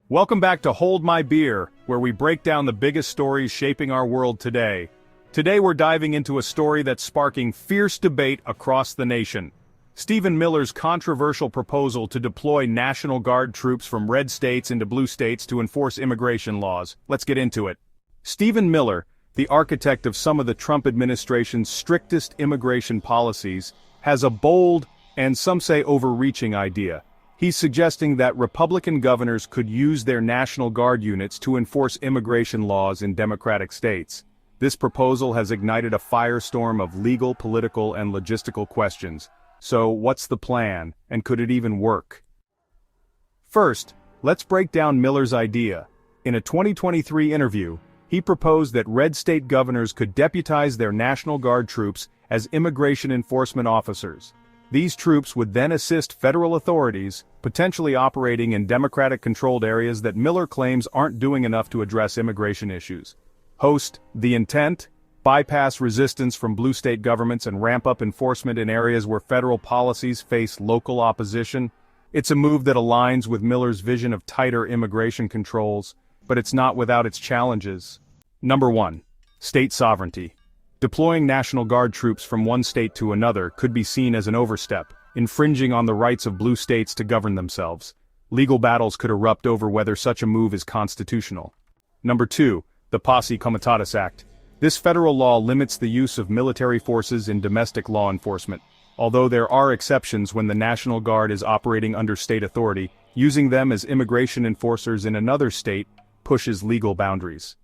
Welcome back to Hold My Beer, where we break down the biggest stories shaping our world today. Today we're diving into a story that's sparking fierce debate across the nation. Stephen Miller's controversial proposal to deploy National Guard troops from red states into blue states to enforce immigration laws. Let's get into it. Stephen Miller, the architect of some of the Trump administration's strictest immigration policies, has a bold, and some say overreaching idea. He's suggesting that Republican governors could use their National Guard units to enforce immigration laws in Democratic states. This proposal has ignited a firestorm of legal, political, and logistical questions. So, what's the plan, and could it even work? First, let's break down Miller's idea. In a 2023 interview, he proposed that red state governors could deputize their National Guard troops as immigration enforcement officers. These troops would then assist federal authorities, potentially operating in Democratic-controlled areas that Miller claims aren't doing enough to address immigration issues. The intent? Bypass resistance from blue state governments and ramp up enforcement in areas where federal policies face local opposition. It's a move that aligns with Miller's vision of tighter immigration controls, but it's not without its challenges. Number 1. State sovereignty. Deploying National Guard troops from one state to another could be seen as an overstep, infringing on the rights of blue states to govern themselves. Legal battles could erupt over whether such a move is constitutional. Number 2. The Posse Comitatus Act. This federal law limits the use of military forces in domestic law enforcement. Although there are exceptions when the National Guard is operating under state authority, using them as immigration enforcers in another state pushes legal boundaries.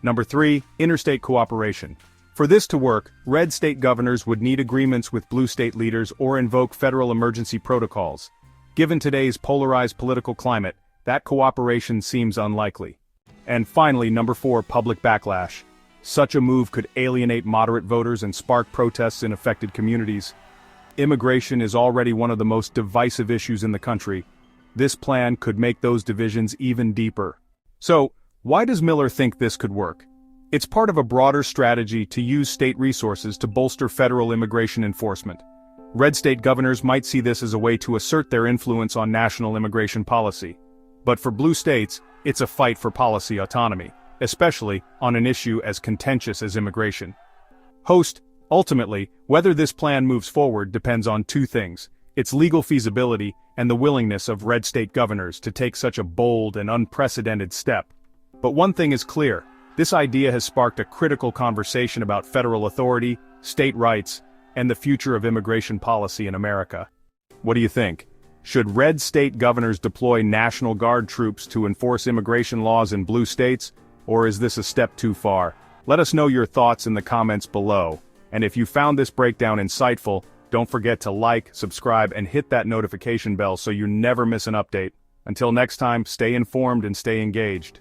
Number 3. Interstate cooperation. For this to work, red state governors would need agreements with blue state leaders or invoke federal emergency protocols. Given today's polarized political climate, that cooperation seems unlikely. And finally, number 4, public backlash. Such a move could alienate moderate voters and spark protests in affected communities. Immigration is already one of the most divisive issues in the country. This plan could make those divisions even deeper. So, why does Miller think this could work? It's part of a broader strategy to use state resources to bolster federal immigration enforcement. Red state governors might see this as a way to assert their influence on national immigration policy. But for blue states, it's a fight for policy autonomy, especially on an issue as contentious as immigration. Ultimately, whether this plan moves forward depends on two things: its legal feasibility and the willingness of red state governors to take such a bold and unprecedented step. But one thing is clear. This idea has sparked a critical conversation about federal authority, state rights, and the future of immigration policy in America. What do you think? Should red state governors deploy National Guard troops to enforce immigration laws in blue states, or is this a step too far? Let us know your thoughts in the comments below. And if you found this breakdown insightful, don't forget to like, subscribe, and hit that notification bell so you never miss an update. Until next time, stay informed and stay engaged.